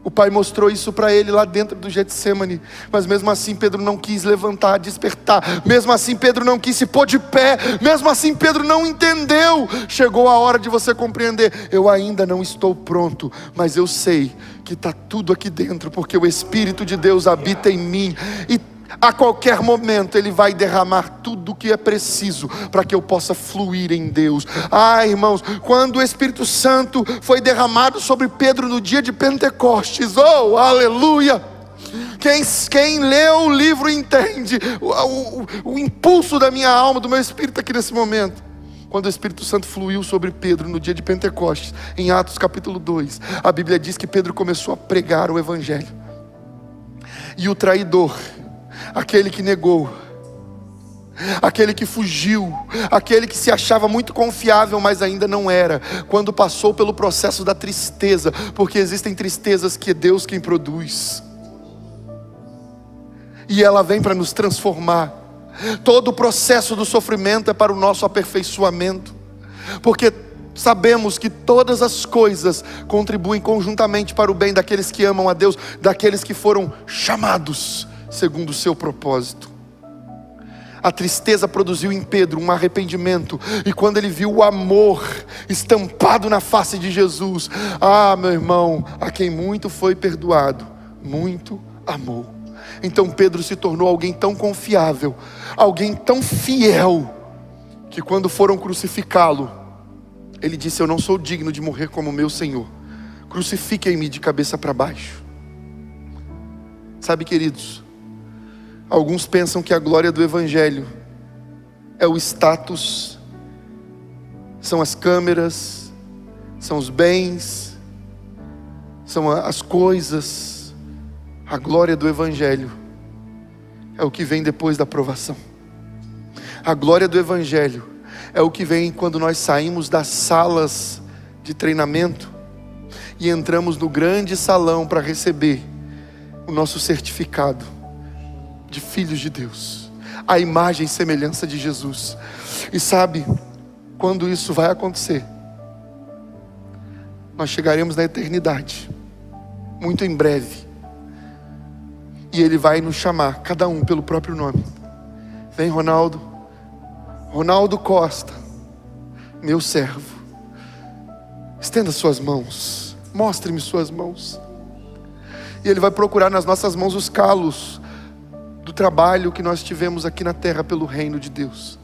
O Pai mostrou isso para ele lá dentro do Getsemane, mas mesmo assim Pedro não quis levantar, despertar. Mesmo assim Pedro não quis se pôr de pé. Mesmo assim Pedro não entendeu. Chegou a hora de você compreender: eu ainda não estou pronto, mas eu sei que está tudo aqui dentro, porque o Espírito de Deus habita em mim, e a qualquer momento Ele vai derramar tudo o que é preciso para que eu possa fluir em Deus. Irmãos, quando o Espírito Santo foi derramado sobre Pedro no dia de Pentecostes, oh, aleluia! Quem leu o livro entende o impulso da minha alma, do meu espírito aqui nesse momento. Quando o Espírito Santo fluiu sobre Pedro no dia de Pentecostes, em Atos capítulo 2, a Bíblia diz que Pedro começou a pregar o Evangelho. E o traidor, aquele que negou, aquele que fugiu, aquele que se achava muito confiável, mas ainda não era, quando passou pelo processo da tristeza, porque existem tristezas que é Deus quem produz, e ela vem para nos transformar. Todo o processo do sofrimento é para o nosso aperfeiçoamento, porque sabemos que todas as coisas contribuem conjuntamente para o bem daqueles que amam a Deus, daqueles que foram chamados segundo o seu propósito. A tristeza produziu em Pedro um arrependimento, e quando ele viu o amor estampado na face de Jesus, meu irmão, a quem muito foi perdoado, muito amou. Então Pedro se tornou alguém tão confiável, alguém tão fiel, que quando foram crucificá-lo, ele disse: eu não sou digno de morrer como meu Senhor, crucifiquem-me de cabeça para baixo. Sabe, queridos, alguns pensam que a glória do Evangelho é o status, são as câmeras, são os bens, são as coisas. A glória do Evangelho é o que vem depois da provação. A glória do Evangelho é o que vem quando nós saímos das salas de treinamento e entramos no grande salão para receber o nosso certificado de filhos de Deus, a imagem e semelhança de Jesus. E sabe, quando isso vai acontecer, nós chegaremos na eternidade, muito em breve. E Ele vai nos chamar, cada um pelo próprio nome. Vem, Ronaldo. Ronaldo Costa, meu servo. Estenda suas mãos. Mostre-me suas mãos. E Ele vai procurar nas nossas mãos os calos do trabalho que nós tivemos aqui na terra pelo reino de Deus.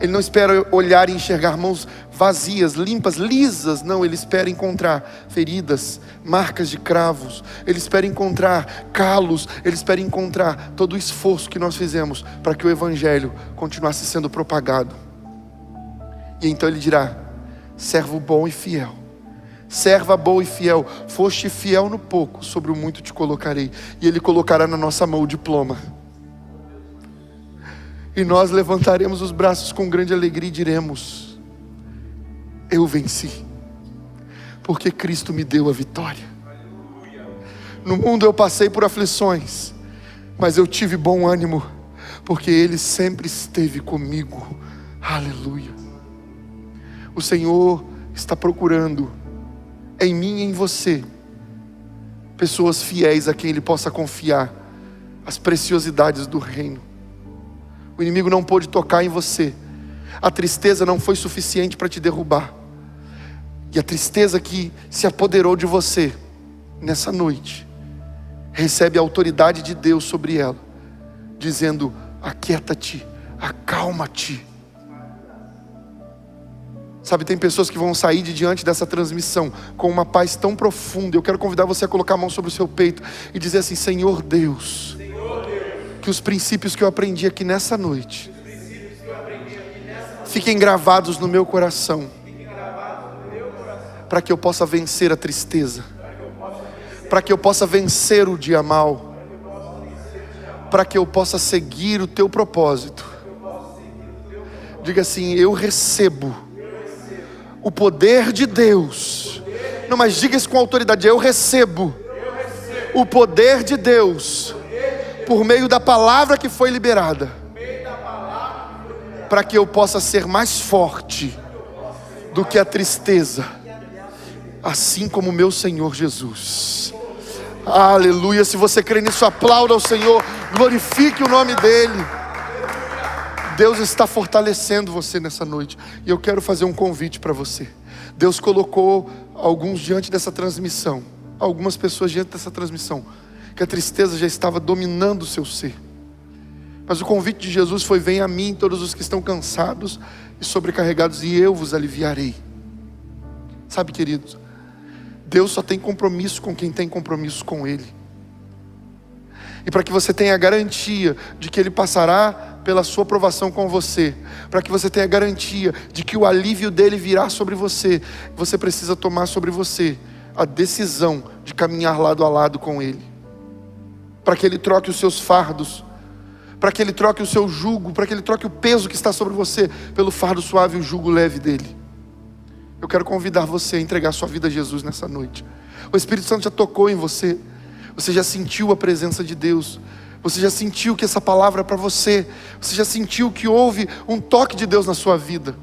Ele não espera olhar e enxergar mãos vazias, limpas, lisas. Não, Ele espera encontrar feridas, marcas de cravos. Ele espera encontrar calos. Ele espera encontrar todo o esforço que nós fizemos para que o Evangelho continuasse sendo propagado. E então Ele dirá: servo bom e fiel, serva boa e fiel, foste fiel no pouco, sobre o muito te colocarei. E Ele colocará na nossa mão o diploma. E nós levantaremos os braços com grande alegria e diremos: eu venci, porque Cristo me deu a vitória. No mundo eu passei por aflições, mas eu tive bom ânimo, porque Ele sempre esteve comigo. Aleluia. O Senhor está procurando em mim e em você pessoas fiéis a quem Ele possa confiar as preciosidades do reino. O inimigo não pôde tocar em você. A tristeza não foi suficiente para te derrubar. E a tristeza que se apoderou de você nessa noite recebe a autoridade de Deus sobre ela, dizendo: aquieta-te, acalma-te. Sabe, tem pessoas que vão sair de diante dessa transmissão com uma paz tão profunda. Eu quero convidar você a colocar a mão sobre o seu peito e dizer assim: Senhor Deus, que os princípios que eu aprendi aqui nessa noite fiquem gravados no meu coração, para que eu possa vencer a tristeza, para que eu possa vencer o dia mau, para que eu possa seguir o teu propósito. Diga assim: eu recebo o poder de Deus. Não, mas diga isso com autoridade: eu recebo o poder de Deus por meio da palavra que foi liberada, para que eu possa ser mais forte do que a tristeza, assim como o meu Senhor Jesus. Aleluia. Se você crê nisso, aplauda ao Senhor, glorifique o nome dEle. Deus está fortalecendo você nessa noite. E eu quero fazer um convite para você. Deus colocou alguns diante dessa transmissão, algumas pessoas diante dessa transmissão, que a tristeza já estava dominando o seu ser. Mas o convite de Jesus foi: venha a mim todos os que estão cansados e sobrecarregados, e eu vos aliviarei. Sabe, queridos, Deus só tem compromisso com quem tem compromisso com Ele. E para que você tenha a garantia de que Ele passará pela sua provação com você, para que você tenha a garantia de que o alívio dEle virá sobre você, você precisa tomar sobre você a decisão de caminhar lado a lado com Ele. Para que Ele troque os seus fardos, para que Ele troque o seu jugo, para que Ele troque o peso que está sobre você pelo fardo suave e o jugo leve dEle. Eu quero convidar você a entregar sua vida a Jesus nessa noite. O Espírito Santo já tocou em você. Você já sentiu a presença de Deus. Você já sentiu que essa palavra é para você. Você já sentiu que houve um toque de Deus na sua vida.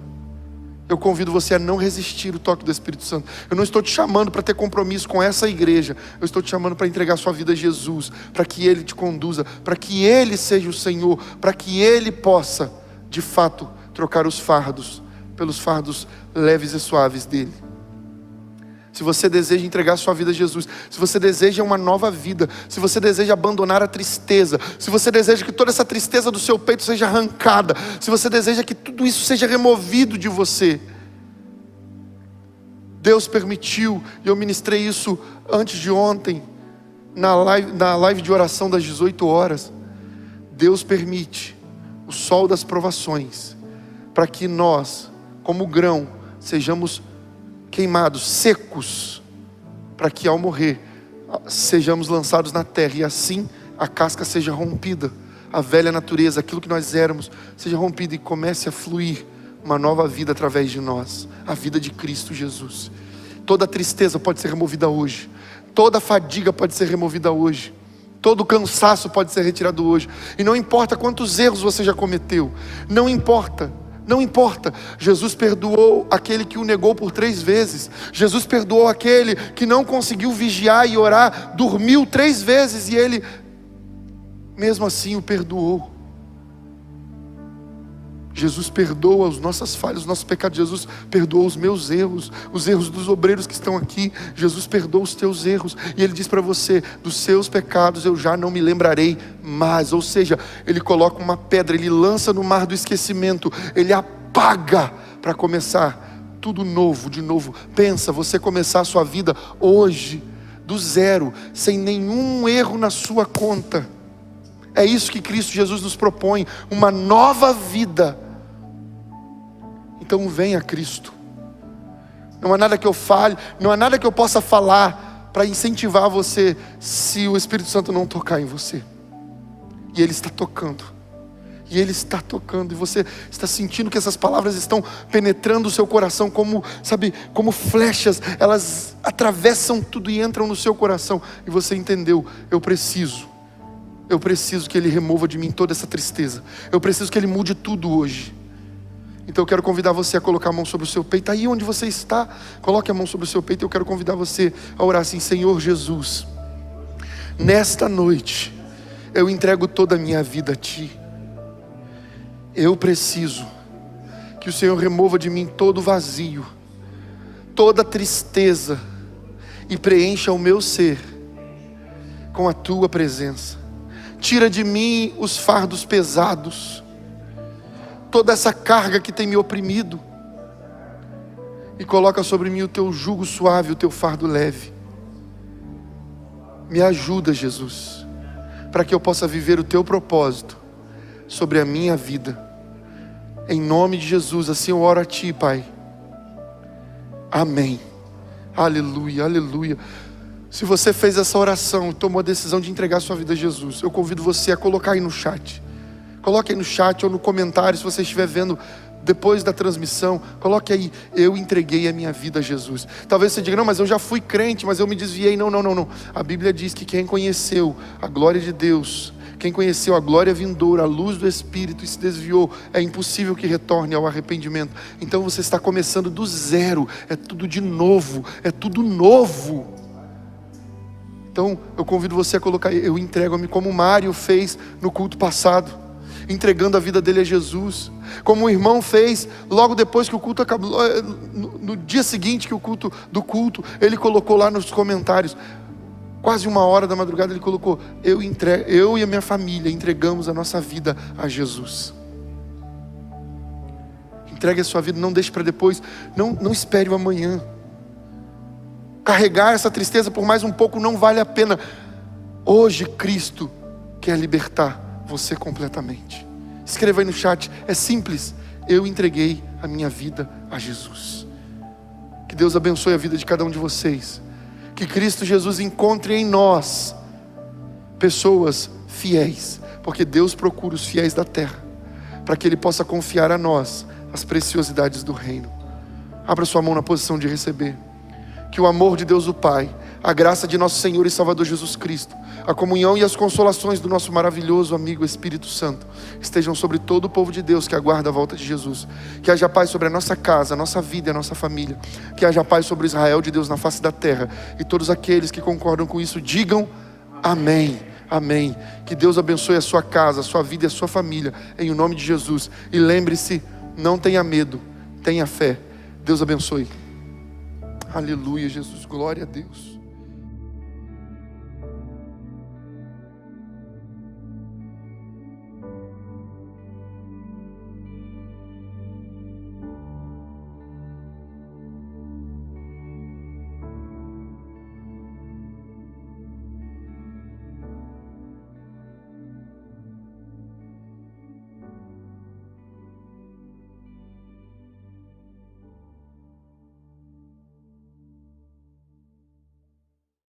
Eu convido você a não resistir o toque do Espírito Santo. Eu não estou te chamando para ter compromisso com essa igreja. Eu estou te chamando para entregar sua vida a Jesus, para que Ele te conduza, para que Ele seja o Senhor, para que Ele possa, de fato, trocar os fardos pelos fardos leves e suaves dEle. Se você deseja entregar sua vida a Jesus, se você deseja uma nova vida, se você deseja abandonar a tristeza, se você deseja que toda essa tristeza do seu peito seja arrancada, se você deseja que tudo isso seja removido de você, Deus permitiu, e eu ministrei isso antes de ontem, na live de oração das 18 horas, Deus permite o sol das provações, para que nós, como grão, sejamos queimados, secos, para que ao morrer sejamos lançados na terra, e assim a casca seja rompida, a velha natureza, aquilo que nós éramos, seja rompida, e comece a fluir uma nova vida através de nós, a vida de Cristo Jesus. Toda tristeza pode ser removida hoje, toda fadiga pode ser removida hoje, todo cansaço pode ser retirado hoje, e não importa quantos erros você já cometeu, não importa. Não importa, Jesus perdoou aquele que o negou por 3 vezes. Jesus perdoou aquele que não conseguiu vigiar e orar, dormiu 3 vezes, e Ele mesmo assim o perdoou. Jesus perdoa as nossas falhas, os nossos pecados. Jesus perdoou os meus erros, os erros dos obreiros que estão aqui. Jesus perdoa os teus erros. E Ele diz para você: dos seus pecados eu já não me lembrarei mais. Ou seja, Ele coloca uma pedra, Ele lança no mar do esquecimento, Ele apaga para começar tudo novo, de novo. Pensa, você começar a sua vida hoje, do zero, sem nenhum erro na sua conta. É isso que Cristo Jesus nos propõe, uma nova vida. Então venha a Cristo. Não há nada que eu fale, não há nada que eu possa falar para incentivar você, se o Espírito Santo não tocar em você. E Ele está tocando. E Ele está tocando. E você está sentindo que essas palavras estão penetrando o seu coração como, sabe, como flechas. Elas atravessam tudo e entram no seu coração. E você entendeu: eu preciso que Ele remova de mim toda essa tristeza. Eu preciso que Ele mude tudo hoje. Então eu quero convidar você a colocar a mão sobre o seu peito. Aí onde você está, coloque a mão sobre o seu peito. Eu quero convidar você a orar assim: Senhor Jesus, nesta noite eu entrego toda a minha vida a Ti. Eu preciso que o Senhor remova de mim todo o vazio, toda a tristeza, e preencha o meu ser com a Tua presença. Tira de mim os fardos pesados, toda essa carga que tem me oprimido, e coloca sobre mim o Teu jugo suave, o Teu fardo leve. Me ajuda, Jesus, para que eu possa viver o Teu propósito sobre a minha vida. Em nome de Jesus, assim eu oro a Ti, Pai. Amém. Aleluia, aleluia. Se você fez essa oração e tomou a decisão de entregar sua vida a Jesus, eu convido você a colocar aí no chat. Coloque aí no chat ou no comentário, se você estiver vendo depois da transmissão, coloque aí: eu entreguei a minha vida a Jesus. Talvez você diga: não, mas eu já fui crente, mas eu me desviei. Não. A Bíblia diz que quem conheceu a glória de Deus, quem conheceu a glória vindoura, a luz do Espírito, e se desviou, é impossível que retorne ao arrependimento. Então você está começando do zero, é tudo de novo, é tudo novo. Então eu convido você a colocar: eu entrego-me, como o Mário fez no culto passado, entregando a vida dele a Jesus, como o irmão fez logo depois que o culto acabou, no dia seguinte que do culto, ele colocou lá nos comentários, quase 1h da madrugada, ele colocou: eu e a minha família entregamos a nossa vida a Jesus. Entregue a sua vida, não deixe para depois, não espere o amanhã. Carregar essa tristeza por mais um pouco não vale a pena. Hoje Cristo quer libertar você completamente. Escreva aí no chat, é simples: eu entreguei a minha vida a Jesus. Que Deus abençoe a vida de cada um de vocês. Que Cristo Jesus encontre em nós pessoas fiéis, porque Deus procura os fiéis da terra, para que Ele possa confiar a nós as preciosidades do reino. Abra sua mão na posição de receber. Que o amor de Deus o Pai, a graça de nosso Senhor e Salvador Jesus Cristo, a comunhão e as consolações do nosso maravilhoso amigo Espírito Santo estejam sobre todo o povo de Deus que aguarda a volta de Jesus. Que haja paz sobre a nossa casa, a nossa vida e a nossa família. Que haja paz sobre o Israel de Deus na face da terra. E todos aqueles que concordam com isso digam amém. Amém. Que Deus abençoe a sua casa, a sua vida e a sua família, em o nome de Jesus. E lembre-se, não tenha medo, tenha fé. Deus abençoe. Aleluia, Jesus, glória a Deus.